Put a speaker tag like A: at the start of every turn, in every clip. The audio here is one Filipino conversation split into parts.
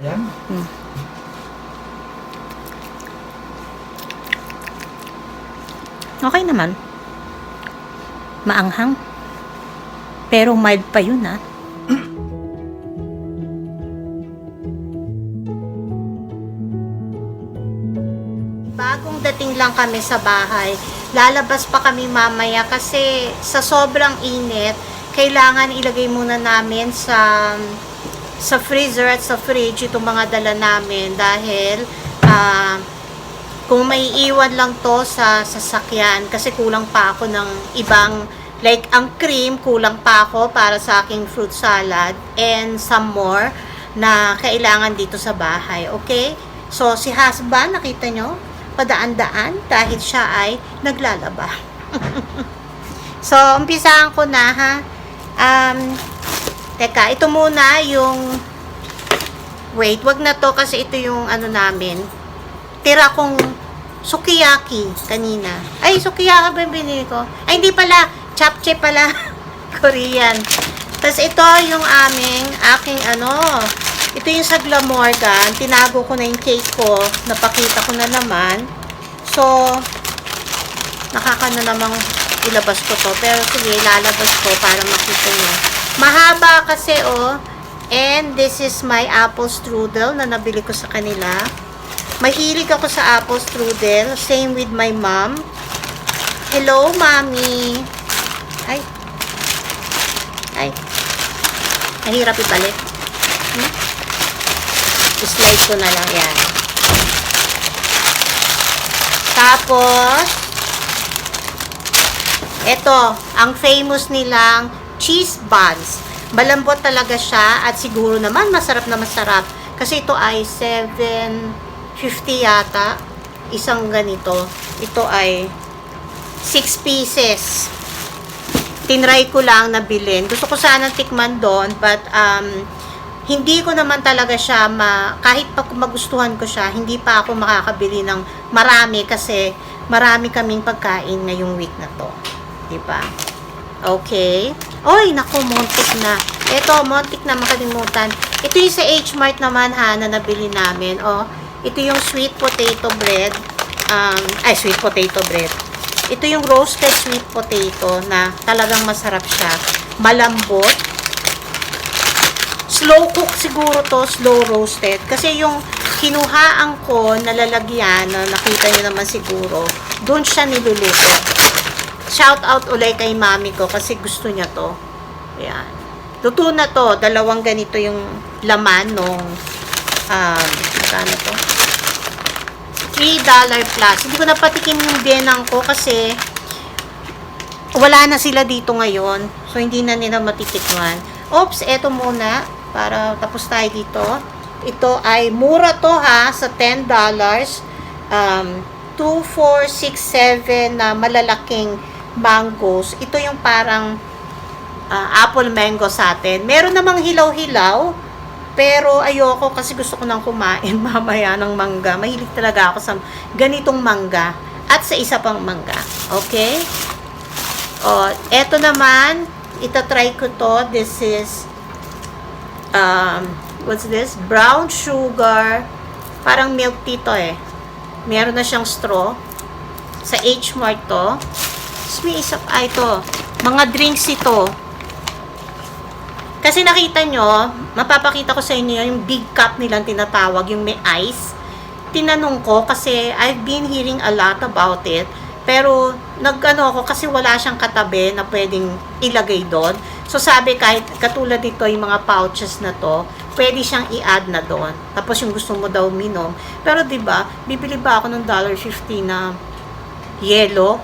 A: Ayan.
B: Okay naman. Maanghang. Pero mild pa yun, ah. Bagong dating lang kami sa bahay. Lalabas pa kami mamaya kasi sa sobrang init, kailangan ilagay muna namin sa freezer at sa fridge itong mga dala namin dahil kung may iwan lang to sa sasakyan kasi kulang pa ako ng ibang, like ang cream, kulang pa ako para sa aking fruit salad and some more na kailangan dito sa bahay. Okay? So, si husband, nakita nyo? Padaan-daan dahil siya ay naglalaba. So, umpisahan ko na, ha? Teka, ito muna yung wait, wag na to kasi ito yung ano namin. Tira kong sukiyaki kanina. Ay, sukiyaki ba yung binili ko? Ay, hindi pala. Japchae pala. Korean. Tapos ito yung aking ito yung sa Glamorgan. Tinago ko na yung cake ko. Napakita ko na naman. So, nakaka na namang ilabas ko to. Pero sige, lalabas ko para makita nyo. Mahaba kasi, oh. And this is my apple strudel na nabili ko sa kanila. Mahilig ako sa apple strudel. Same with my mom. Hello, mommy. Ay. Ay. Mahirap ibalik. Slide ko na lang yan. Tapos, ito, ang famous nilang cheese buns. Malambot talaga siya at siguro naman masarap na masarap. Kasi ito ay 7.50 yata. Isang ganito. Ito ay 6 pieces. Tinry ko lang na bilhin. Gusto ko sanang tikman doon, but hindi ko naman talaga siya kahit pa magustuhan ko siya, hindi pa ako makakabili ng marami kasi marami kaming pagkain ngayong week na to. Diba? Okay. Oy, naku, montik na. Ito, montik na makalimutan. Ito yung sa H-Mart naman, ha, na nabili namin. Oh, ito yung sweet potato bread. Sweet potato bread. Ito yung roasted sweet potato na talagang masarap siya. Malambot. Slow cook siguro to, slow roasted. Kasi yung kinuhaan ko, nalalagyan, na nakita nyo naman siguro, doon siya niluluto. Shout out ulit kay mami ko kasi gusto niya to. Ayan. Luto na to. Dalawang ganito yung laman nung magkano to? $3 plus. Hindi ko napatikim yung bienang ko kasi wala na sila dito ngayon. So, hindi na nila matitikman. Oops, eto muna. Para tapos tayo dito. Ito ay mura to, ha. Sa $10. 2, 4, 6, 7 na malalaking mangoes. Ito yung parang apple mango sa atin. Meron namang hilaw-hilaw, pero ayoko kasi gusto ko nang kumain mamaya ng mangga. Mahilig talaga ako sa ganitong mangga at sa isa pang mangga. Okay? O, eto naman, itatry ko to. This is what's this? Brown sugar. Parang milk tea to, eh. Meron na siyang straw. Sa H-Mart to. May isa pa ito. Mga drinks ito. Kasi nakita nyo, mapapakita ko sa inyo yung big cup nilang tinatawag, yung may ice. Tinanong ko kasi I've been hearing a lot about it. Pero nag-ano ako kasi wala siyang katabi na pwedeng ilagay doon. So sabi kahit katulad nito yung mga pouches na to, pwede siyang i-add na doon. Tapos yung gusto mo daw minom. Pero 'di ba, bibili ba ako ng $1.50 na yellow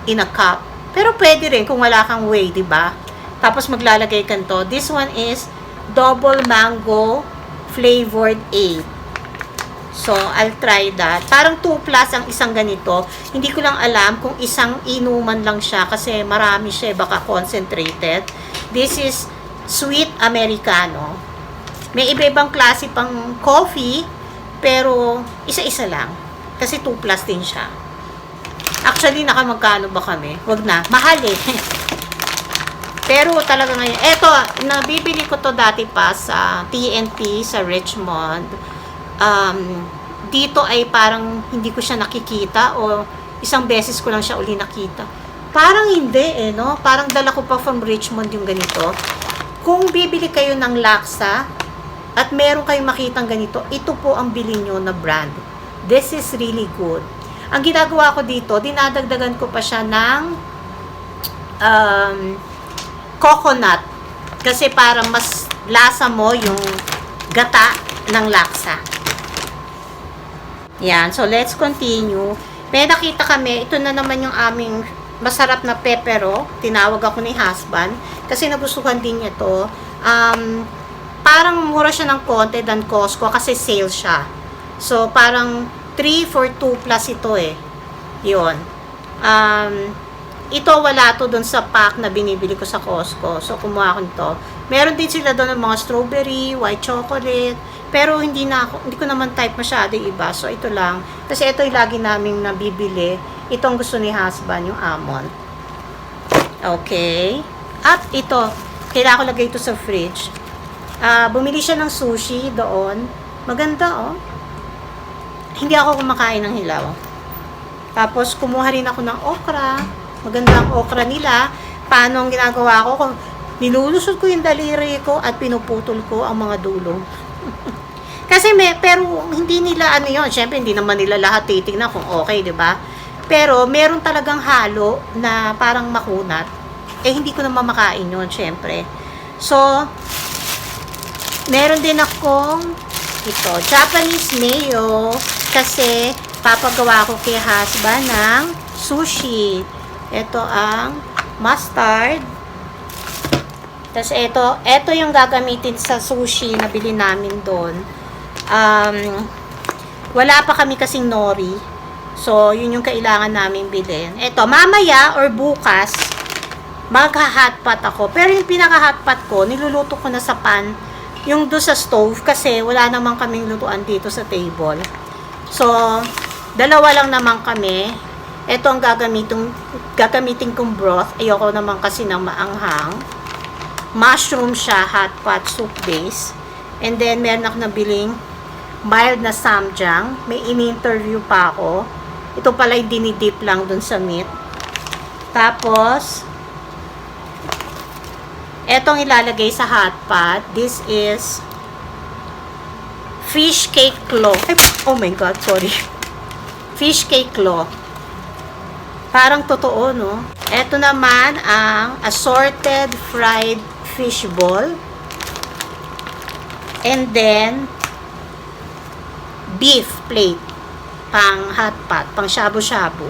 B: in a cup? Pero pwede rin kung wala kang whey, 'di ba? Tapos maglalagay ka to. This one is double mango flavored 8. So, I'll try that. Parang 2 plus ang isang ganito. Hindi ko lang alam kung isang inuman lang siya kasi marami siya, baka concentrated. This is sweet Americano. May iba-ibang klase pang coffee, pero isa-isa lang. Kasi 2 plus din siya. Actually, nakamagkano ba kami? Wag na. Mahal eh. Pero talaga ngayon, eto, nabibili ko to dati pa sa TNT, sa Richmond. Dito ay parang hindi ko siya nakikita o isang beses ko lang siya uli nakita. Parang hindi no? Parang dala ko pa from Richmond yung ganito. Kung bibili kayo ng laksa at meron kayong makitang ganito, ito po ang bili nyo na brand. This is really good. Ang ginagawa ko dito, dinadagdagan ko pa siya ng coconut. Kasi para mas lasa mo yung gata ng laksa. Yan. So, let's continue. May nakita kami, ito na naman yung aming masarap na pepero. Tinawag ako ni husband. Kasi nagustuhan din niya to. Parang mura siya ng konti than Costco kasi sale siya. So, parang 3 for 2 plus ito eh. Yun. Ito wala to dun sa pack na binibili ko sa Costco. So, kumuha ko nito. Meron din sila doon ng mga strawberry, white chocolate. Pero hindi ko naman type masyado iba. So, ito lang. Kasi ito yung lagi naming nabibili. Ito ang gusto ni husband, yung almond. Okay. At ito, kailangan ko lagay ito sa fridge. Bumili siya ng sushi doon. Maganda, oh. Hindi ako kumakain ng hilaw. Tapos, kumuha rin ako ng okra. Maganda ang okra nila. Paano ang ginagawa ko? Kung nilulusot ko yung daliri ko at pinuputol ko ang mga dulo. Kasi pero hindi nila ano yun. Siyempre, hindi naman nila lahat titignan kung okay, di ba? Pero, meron talagang halo na parang makunat. Hindi ko naman makain yun, siyempre. So, meron din akong ito, Japanese mayo. Kasi, papagawa ko kay husband ng sushi. Ito ang mustard. Tapos, ito yung gagamitin sa sushi na bili namin doon. Wala pa kami kasing nori. So, yun yung kailangan namin bilhin. Ito, mamaya or bukas, magha-hotpot ako. Pero yung pinaka-hotpot ko, niluluto ko na sa pan, yung doon sa stove, kasi wala naman kaming lutuan dito sa table. So, dalawa lang naman kami. Ito ang gagamitin kong broth. Ayoko naman kasi ng maanghang. Mushroom siya, hotpot soup base. And then, meron ako nabiling mild na samjang. May in-interview pa ako. Ito pala yung dinidip lang dun sa meat. Tapos, etong ilalagay sa hot pot. This is fish cake claw. Oh my God, sorry. Fish cake claw. Parang totoo, no? Ito naman ang assorted fried fish ball. And then, beef plate. Pang hot pot, pang shabu-shabu.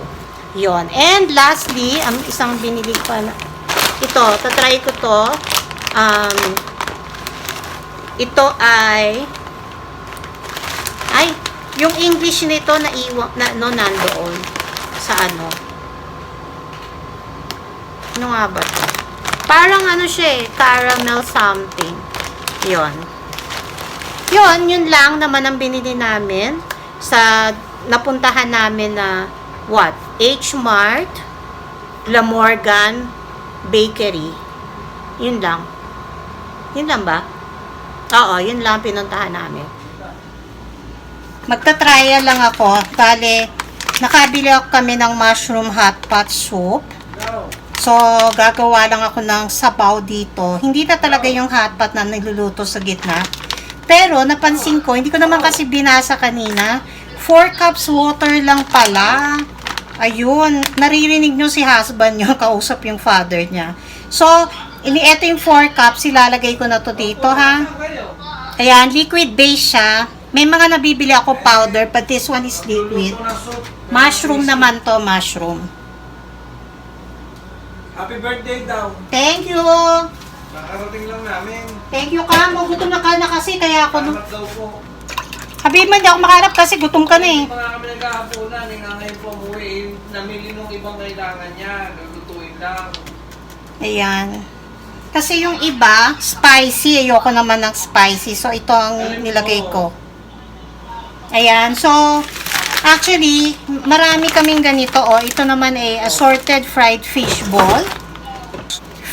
B: Yon. And lastly, ang isang binili ko na, ito, tatry ko to. Ito ay, yung English nito nandoon sa ano. Ano nga ba to? Parang ano siya caramel something. Yon. Yun lang naman ang binili namin sa napuntahan namin na H Mart, La Morgan Bakery. Yun lang. Yun lang ba? Oo, yun lang pinuntahan namin. Magta-trial lang ako. Bale, nakabili ako kami ng mushroom hot pot soup. So, gagawa lang ako ng sabaw dito. Hindi na talaga yung hot pot na niluluto sa gitna. Pero, napansin ko, hindi ko naman kasi binasa kanina, 4 cups water lang pala. Ayun, naririnig nyo si husband nyo, kausap yung father niya. So, ito yung 4 cups, ilalagay ko na to dito, ha? Ayan, liquid base siya. May mga nabibili ako powder, but this one is liquid. Mushroom naman to, mushroom.
A: Happy birthday daw.
B: Thank you.
A: Nakarating lang namin.
B: Thank you, Kam. Gutom na ka na kasi, kaya ako...
A: Hanap daw po.
B: Habib man, di ako makaharap kasi gutom ka na eh.
A: Hindi pa nga kami naghahaponan. Ngayon po umuwi. Namili nung ibang kailangan niya. Lulutuin lang.
B: Ayan. Kasi yung iba, spicy. Ayoko naman ng spicy. So, ito ang nilagay ko. Ayan. So, actually, marami kaming ganito. Oh. Ito naman ay assorted fried fish ball.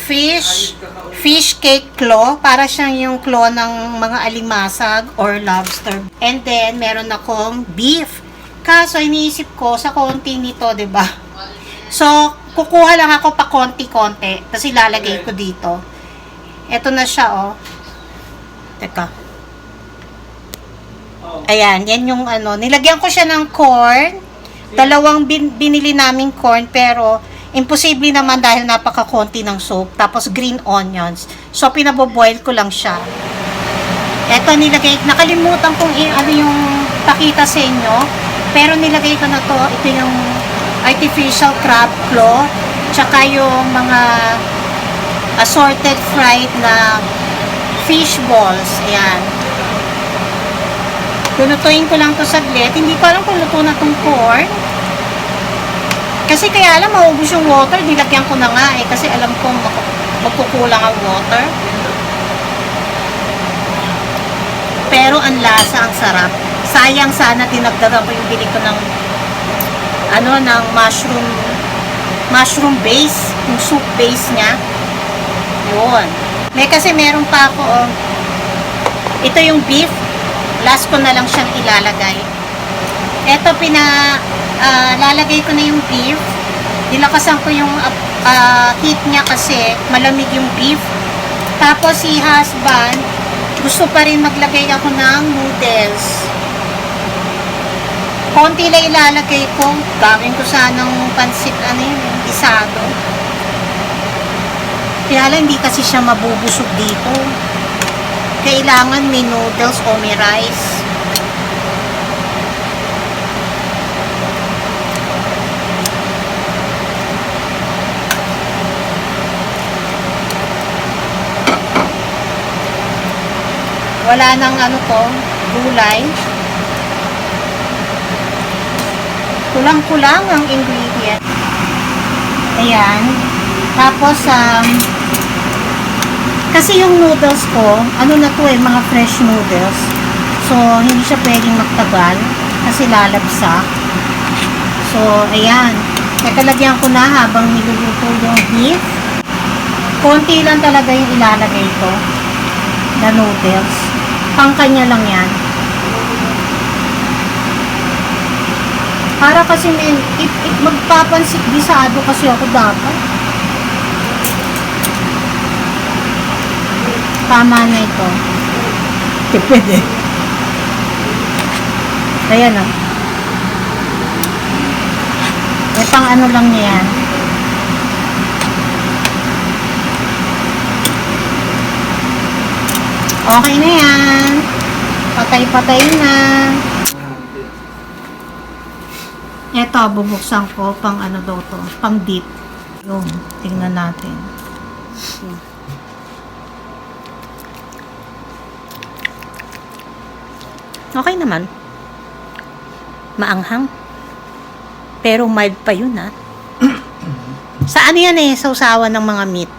B: fish cake claw. Para siyang yung claw ng mga alimasag or lobster. And then, meron akong beef. Kaso, iniisip ko, sa konti nito, 'di ba? So, kukuha lang ako pa konti-konti. Tapos ilalagay ko dito. Ito na siya, oh. Teka. Ayan, yan yung ano. Nilagyan ko siya ng corn. Dalawang binili naming corn, pero imposible naman dahil napaka-konti ng soap. Tapos green onions. So, pinaboboil ko lang siya. Ito, nakalimutan kong ano yung pakita sa inyo. Pero nilagay ko na to. Ito yung artificial crab claw. Tsaka yung mga assorted fried na fish balls. Ayan. Lulutuin ko lang to saglit. Hindi ko alam kung luto na tong corn. Kasi kaya alam, maubos yung water. Nilagyan ko na nga eh. Kasi alam kong magkukulang ang water. Pero ang lasa, ang sarap. Sayang sana dinagdagan ko yung bili ko ng ng mushroom base. Yung soup base niya. Yun. Kasi meron pa ako, oh. Ito yung beef. Last ko na lang siyang ilalagay. Ito, lalagay ko na yung beef. Nilakasan ko yung heat niya kasi malamig yung beef. Tapos si husband, gusto pa rin maglagay ako ng noodles. Konti lang ilalagay ko. Gawin ko sanang pansit, isado. Kaya lang, hindi kasi siya mabubusog dito. Kailangan may noodles o may rice. Wala nang gulay. Kulang-kulang ang ingredient. Ayan. Tapos, kasi yung noodles ko, mga fresh noodles. So, hindi siya pwedeng magtagal kasi lalabsa. So, ayan. Nakalagyan ko na habang niluluto yung beef. Konti lang talaga yung ilalagay ko na noodles. Pangkanya lang yan. Para kasi magpapansit bisado kasi ako dapat. Tama na ito. Pwede. Ayan o. Pang lang niya yan. Okay na yan. Patay-patay na. Ito, bubuksan ko pang pang dip. Yung, tingnan natin. Okay naman. Maanghang. Pero mild pa yun, ha? Sa yan sausawan ng mga meat.